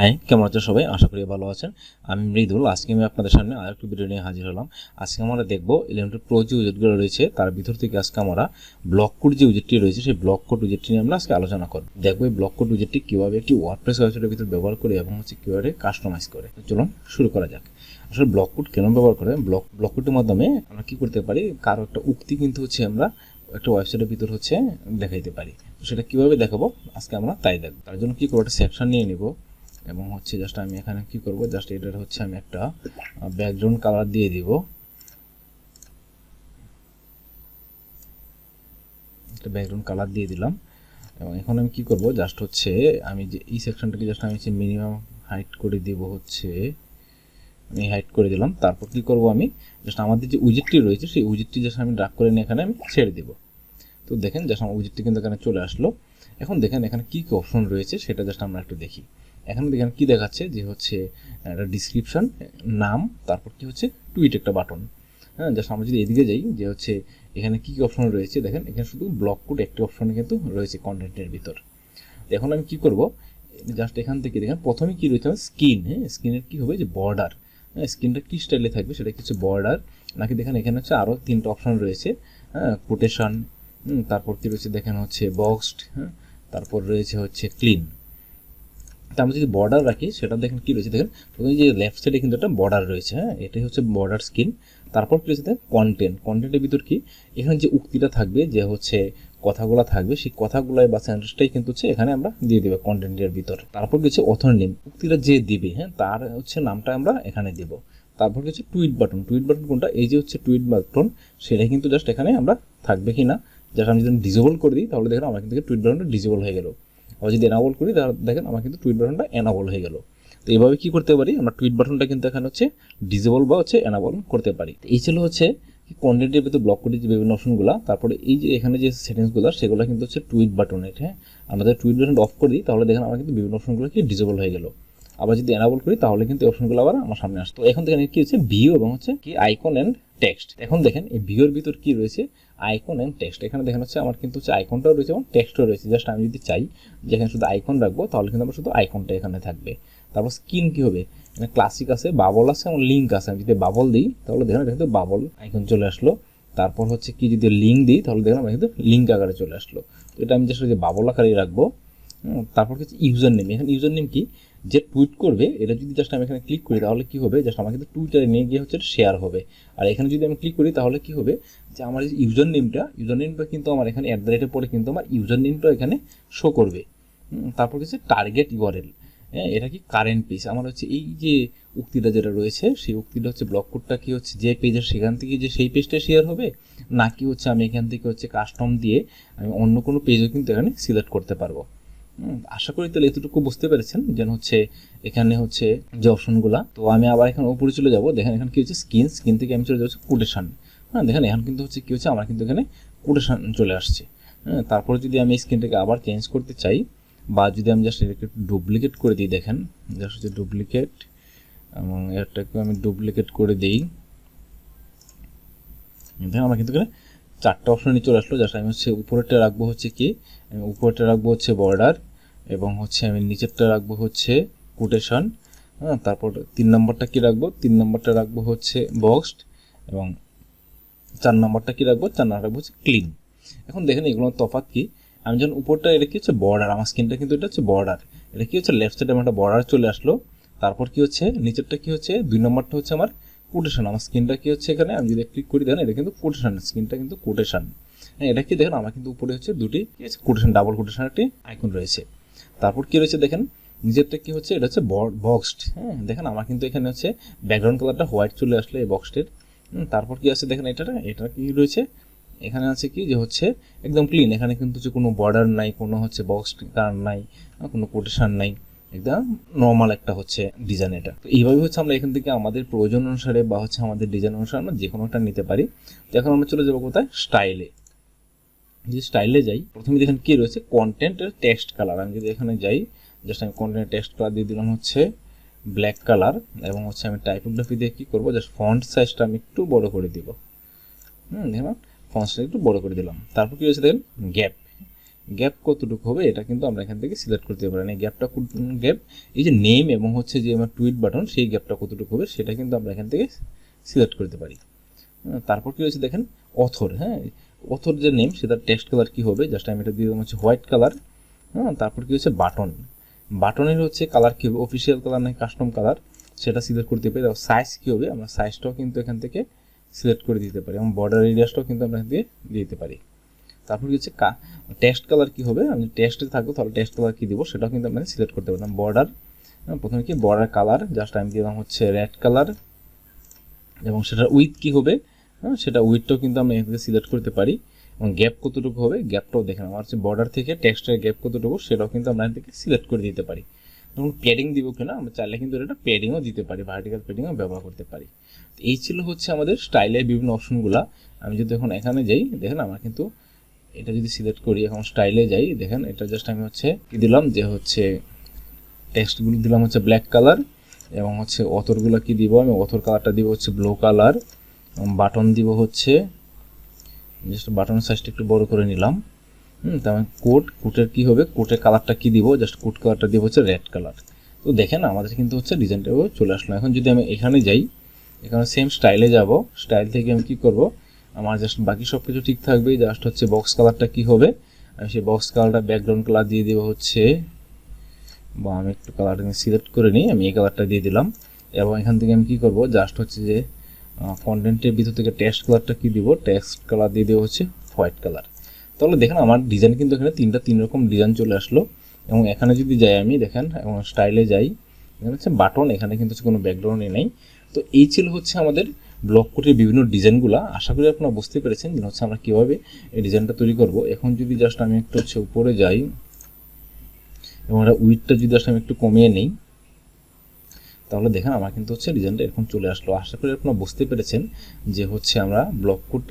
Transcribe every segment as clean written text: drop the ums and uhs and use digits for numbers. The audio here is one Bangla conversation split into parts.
হাই, কেমন আছেন সবাই? আশা করি ভালো আছেন। আমি মৃদুল। আজকে আমি আপনাদের সামনে আরেকটি ভিডিও নিয়ে হাজির হলাম। আজকে আমরা দেখব এলিমেন্টর প্রো যে উইজেটগুলো রয়েছে তার ভিতর থেকে আজকে আমরা ব্লক কোড যে উইজেটটি রয়েছে সেই ব্লক কোড উইজেটটি নিয়ে আমরা আজকে আলোচনা করব। দেখব এই ব্লক কোড উইজেটটি কীভাবে একটি ওয়ার্ডপ্রেস ওয়েবসাইটের ভিতর ব্যবহার করে এবং কীভাবে কাস্টমাইজ করে। চলুন শুরু করা যাক। আসলে ব্লক কোড কেন ব্যবহার করে? ব্লক কোডের মাধ্যমে আমরা কী করতে পারি, কারো একটা উক্তি কিন্তু আমরা একটা ওয়েবসাইটের ভিতর দেখাইতে পারি। তো সেটা কীভাবে দেখাবো আজকে আমরা তাই দেখব। তার জন্য কী করবো, একটা সেকশন নিয়ে নিব এবং জাস্ট আমি এখানে কি করব, জাস্ট এটার আমি একটা ব্যাকগ্রাউন্ড কালার দিয়ে দিব। একটা ব্যাকগ্রাউন্ড কালার দিয়ে দিলাম এবং এখন আমি কি করব, জাস্ট আমি যে এই সেকশনটাকে জাস্ট আমি মিনিমাম হাইট করে দিব। আমি হাইট করে দিলাম। তারপর কি করব, আমি জাস্ট আমাদের যে উইজেটটি রয়েছে সেই উইজেটটি জাস্ট আমি ড্র্যাগ করে নিয়ে এখানে আমি ছেড়ে দিব। তো দেখেন জাস্ট আমার উইজেটটি কিন্তু এখানে চলে আসলো। এখন দেখেন এখানে কি কি অপশন রয়েছে সেটা জাস্ট আমরা একটু দেখি। এখানে দেখেন কি দেখাচ্ছে যে একটা ডিসক্রিপশন, নাম, তারপর কি টুইট একটা বাটন। হ্যাঁ, জাস্ট আমরা যদি এদিকে যাই যে এখানে কি কি অপশন রয়েছে দেখেন, এখানে শুধু ব্লক কোড একটি অপশনে কিন্তু রয়েছে কন্টেন্টের ভিতর। এখন আমি কি করব, জাস্ট এখান থেকে দেখেন প্রথমে কি রয়েছে স্ক্রিন। হ্যাঁ, স্ক্রিনের কি হবে যে বর্ডার। হ্যাঁ, স্ক্রিনটা কি স্টাইলে থাকবে সেটা কিছু বর্ডার নাকি দেখেন এখানে আরও তিনটা অপশন রয়েছে। হ্যাঁ, কোটেশন, তারপর কি রয়েছে দেখেন বক্সড, হ্যাঁ, তারপর রয়েছে ক্লিন। তা আমরা যদি বর্ডার রাখি সেটা দেখেন কি রয়েছে, দেখেন প্রথমে যে লেফট সাইডে কিন্তু একটা বর্ডার রয়েছে। হ্যাঁ, এটাই বর্ডার স্ক্রিন। তারপর কি রয়েছে দেখেন কন্টেন্টের ভিতর কি এখানে যে উক্তিটা থাকবে, যে কথাগুলো থাকবে, সেই কথাগুলাই বা সেন্টেন্সটাই কিন্তু এখানে আমরা দিয়ে দেবো কন্টেন্টের ভিতর। তারপর কিছু অথর নেম, উক্তিটা যে দিবে, হ্যাঁ, তার নামটা আমরা এখানে দেব। তারপর কিছু টুইট বাটন কোনটা, এই যে টুইট বাটন সেটা কিন্তু জাস্ট এখানে আমরা থাকবে কি না, জাস্ট আমি যদি ডিসেবল করে দিই তাহলে দেখেন আমার কিন্তু টুইট বাটনটা ডিসেবল হয়ে গেল। আবার যদি এনাবল করি তাহলে দেখেন আমার কিন্তু টুইট বাটনটা এনাবল হয়ে গেল। তো এইভাবে কি করতে পারি, আমরা টুইট বাটনটা কিন্তু এখানে ডিসেবল বা এনাবল করতে পারি। এই ছিল কন্টেন্টের ভিতরে ব্লক করে যে বিভিন্ন অপশনগুলো। তারপরে এই যে এখানে যে সেটিংসগুলো সেগুলো কিন্তু টুইট বাটনের। হ্যাঁ, আমরা যদি টুইট বাটনটা অফ করে দিই তাহলে দেখেন আমার কিন্তু বিভিন্ন অপশনগুলো কি ডিসেবল হয়ে গেল। আবার যদি এনাবল করি তাহলে কিন্তু অপশনগুলো আবার আমার সামনে আসতো। এখন দেখেন কি ভিউ এবং কি আইকন এন্ড টেক্সট। এখন দেখেন এই ভিউর ভিতর কি রয়েছে, আইকন এন্ড টেক্সট। এখানে দেখেন আমার কিন্তু আইকনটাও রয়েছে এবং টেক্সটও রয়েছে। জাস্ট আমি যদি চাই যে এখানে শুধু আইকন রাখবো তাহলে কিন্তু আমার শুধু আইকনটা এখানে থাকবে। তারপর স্ক্রিন কি হবে, এখানে ক্লাসিক আছে, বাবল আছে এবং লিঙ্ক আছে। আমি যদি বাবল দিই তাহলে দেখেন এটা কিন্তু বাবল আইকন চলে আসলো। তারপর কি যদি লিঙ্ক দিই তাহলে দেখেন আমার কিন্তু লিঙ্ক আকারে চলে আসলো। তো এটা আমি জাস্ট বাবল আকারেই রাখবো। তারপর ইউজার নেম। এখানে ইউজার নেম কি, যে টুইট করবে এটা যদি জাস্ট আমি এখানে ক্লিক করি তাহলে কি হবে, জাস্ট আমার কিন্তু টুইটারে নিয়ে গিয়ে শেয়ার হবে। আর এখানে যদি আমি ক্লিক করি তাহলে কি হবে, যে আমার যে ইউজার নেমটা কিন্তু আমার এখানে @ পরে কিন্তু আমার ইউজার নেমটা এখানে শো করবে। তারপর টার্গেট ইউআরএল। হ্যাঁ, এটা কি কারেন্ট পেজ। আমার এই যে উক্তিটা যেটা রয়েছে সেই উক্তিটা ব্লক কোডটা কি যে পেজের সেখান থেকে যে সেই পেজটা শেয়ার হবে, নাকি আমি এখান থেকে কাস্টম দিয়ে আমি অন্য কোনো পেজও কিন্তু এখানে সিলেক্ট করতে পারবো। আশা করি তাহলে এতটুকু বুঝতে পেরেছেন যেন এখানে যে অপশনগুলো। তো আমি আবার এখানে উপরে চলে যাব। দেখেন এখানে কি স্ক্রিন থেকে আমি চলে যাচ্ছি কোটেশন। হ্যাঁ, দেখেন এখন কিন্তু কি আমার কিন্তু এখানে কোটেশন চলে আসছে। হ্যাঁ, তারপরে যদি আমি স্ক্রিনটাকে আবার চেঞ্জ করতে চাই বা যদি আমি জাস্ট এটাকে ডুপ্লিকেট করে দিই, দেখেন জাস্ট ডুপ্লিকেট এবং এটাকে আমি ডুপ্লিকেট করে দিই। দেখেন আমার কিন্তু এখানে চারটা অপশন নিয়ে চলে আসলো। জাস্ট আমি উপরেরটা রাখবো কি, আমি উপরেরটা রাখবো বর্ডার এবং আমি নিচেরটা রাখবো কোটেশন। হ্যাঁ, তারপর 3 নম্বরটা কি রাখবো, 3 নম্বরটা রাখবো বক্সড এবং 4 নম্বরটা কি রাখবো, 4 নম্বর রাখবো ক্লিন। এখন দেখেন এগুলোর তফাৎ কি, আমি যখন উপরটা এটা কি বর্ডার, আমার স্ক্রিনটা কিন্তু এটা বর্ডার, এটা কি লেফট সাইডে আমার একটা বর্ডার চলে আসলো। তারপর কি নিচেরটা কি 2 নম্বরটা আমার কোটেশন। আমার স্ক্রিনটা কি এখানে আমি যদি ক্লিক করি দেখেন এটা কিন্তু কোটেশন, স্ক্রিনটা কিন্তু কোটেশন। হ্যাঁ, এটা কি দেখেন আমার কিন্তু উপরে দুটি কি কোটেশন, ডাবল কোটেশন একটি আইকন রয়েছে। তারপর কি রয়েছে দেখেন নিজেরটা কি এটা বক্সড। হ্যাঁ, দেখেন আমার কিন্তু এখানে ব্যাকগ্রাউন্ড কালারটা হোয়াইট চলে আসলো এই বক্সটের। তারপর কি আছে দেখেন এটা কি রয়েছে, এখানে আছে কি যে একদম ক্লিন। এখানে কিন্তু কোনো বর্ডার নাই, কোনো বক্স কালার নাই, কোনো কোটেশন নাই, একদম নর্মাল একটা ডিজাইন। এটা তো এইভাবে আমরা এখান থেকে আমাদের প্রয়োজন অনুসারে বা আমাদের ডিজাইন অনুসারে আমরা যে কোনো একটা নিতে পারি। তো এখন আমরা চলে যাবো কোথায়, স্টাইলে। যদি স্টাইলে যাই প্রথমে দেখেন কি রয়েছে কন্টেন্টের টেক্সট কালার। আমি যদি এখানে যাই জাস্ট আমি কন্টেন্টের টেক্সট কালার দিয়ে দিলাম ব্ল্যাক কালার এবং আমি টাইপোগ্রাফি দিয়ে কি করবো, জাস্ট ফন্ট সাইজটা আমি একটু বড় করে দিব। দেখুন ফন্ট সাইজ একটু বড় করে দিলাম। তারপর কি রয়েছে দেখেন গ্যাপ কতটুকু হবে এটা কিন্তু আমরা এখান থেকে সিলেক্ট করতে পারি না। গ্যাপটা গ্যাপ এই যে নেম এবং হচ্ছে যে আমার টুইট বাটন সেই গ্যাপটা কতটুকু হবে সেটা কিন্তু আমরা এখান থেকে সিলেক্ট করতে পারি। তারপর কি হচ্ছে দেখেন অথর, হ্যাঁ অথর যে নেম সেটা টেক্সট কালার কি হবে, জাস্ট আমি এটা দিয়ে দিলাম হচ্ছে হোয়াইট কালার। তারপর কি হচ্ছে বাটন, বাটনের হচ্ছে কালার কী হবে, অফিসিয়াল কালার নাকি কাস্টম কালার সেটা সিলেক্ট করতে পারি। সাইজ কী হবে আমরা সাইজটাও কিন্তু এখান থেকে সিলেক্ট করে দিতে পারি এবং বর্ডার এরিয়াসটাও কিন্তু আমরা এখান থেকে দিতে পারি। তারপর কি হচ্ছে টেক্সট কালার কী হবে, আমি টেক্সটে থাকবো তাহলে টেক্সট কালার কী দিব সেটাও কিন্তু আমরা সিলেক্ট করতে পারলাম। বর্ডার, প্রথমে কি বর্ডার কালার জাস্ট আমি দিলাম হচ্ছে রেড কালার এবং সেটার উইথ কী হবে সেটা উইথটাও কিন্তু আমরা এখান থেকে সিলেক্ট করতে পারি। এবং গ্যাপ কতটুকু হবে গ্যাপটাও দেখেন আমার হচ্ছে বর্ডার থেকে টেক্সটের গ্যাপ কতটুকু সেটাও কিন্তু আমরা এখান থেকে সিলেক্ট করে দিতে পারি। এবং প্যাডিং দিব কিনা আমরা চাইলে কিন্তু এটা প্যাডিংও দিতে পারি, ভার্টিক্যাল প্যাডিংও ব্যবহার করতে পারি। এই ছিল হচ্ছে আমাদের স্টাইলের বিভিন্ন অপশনগুলো। আমি যদি এখন এখানে যাই দেখেন আমার কিন্তু এটা যদি সিলেক্ট করি এখন স্টাইলে যাই দেখেন এটা জাস্ট আমি হচ্ছে কি দিলাম যে হচ্ছে টেক্সটগুলো দিলাম হচ্ছে ব্ল্যাক কালার এবং হচ্ছে অথরগুলো কি দিব আমি অথর কালারটা দিব হচ্ছে ব্লু কালার, বাটন দিব হচ্ছে জাস্ট বাটনের সাইজটা একটু বড় করে নিলাম। তারপরে কোটের কি হবে, কোটের কালারটা কি দিব, জাস্ট কোট কালারটা দিব হচ্ছে রেড কালার। তো দেখেন আমাদের কিন্তু হচ্ছে ডিজাইনটা চলে আসলো। এখন যদি আমি এখানে যাই এখানে সেম স্টাইলে যাব, স্টাইল থেকে আমি কি করব আমার জাস্ট বাকি সব কিছু ঠিক থাকবে, জাস্ট হচ্ছে বক্স কালারটা কি হবে আমি সেই বক্স কালারটা ব্যাকগ্রাউন্ড কালার দিয়ে দেবো হচ্ছে, বা আমি একটু কালারটা সিলেক্ট করে নিই আমি এই কালারটা দিয়ে দিলাম। এবং এখান থেকে আমি কি করব জাস্ট হচ্ছে যে কন্টেন্টের ভিতর থেকে টেক্সট কালারটা কি দিব, টেক্সট কালার দিয়ে দেবো হচ্ছে হোয়াইট কালার। তাহলে দেখেন আমার ডিজাইন কিন্তু এখানে তিন রকম ডিজাইন চলে আসলো। এবং এখানে যদি যাই আমি দেখেন এবং স্টাইলে যাই এখানে হচ্ছে বাটন, এখানে কিন্তু হচ্ছে কোনো ব্যাকগ্রাউন্ডে নেই। তো এই ছিল হচ্ছে আমাদের ব্লক কোটের বিভিন্ন ডিজাইনগুলো। আশা করি আপনারা বুঝতে পেরেছেন যে হচ্ছে আমরা কীভাবে এই ডিজাইনটা তৈরি করব। এখন যদি জাস্ট আমি একটু হচ্ছে উপরে যাই এবং এটা উইথটা যদি জাস্ট আমি একটু কমিয়ে নিই তাহলে দেখেন আমার কিন্তু হচ্ছে ডিজাইনটা এরকম চলে আসলো। আশা করি আপনারা বুঝতে পেরেছেন যে হচ্ছে আমরা ব্লক কোড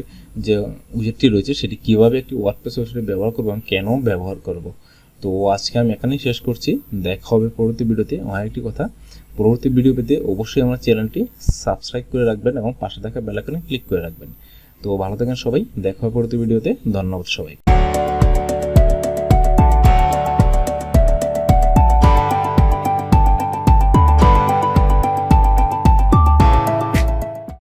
যে উইজেটটি রয়েছে সেটি কীভাবে একটি ওয়ার্ডপ্রেস ওয়েবসাইটে ব্যবহার করবো এবং কেন ব্যবহার করব। তো আজকে আমি এখানেই শেষ করছি, দেখা হবে পরবর্তী ভিডিওতে। আরেকটি কথা, পরবর্তী ভিডিও পেতে অবশ্যই আমার চ্যানেলটি সাবস্ক্রাইব করে রাখবেন এবং পাশে থাকা বেল আইকনে ক্লিক করে রাখবেন। তো ভালো থাকেন সবাই, দেখা হবে পরবর্তী ভিডিওতে। ধন্যবাদ সবাই।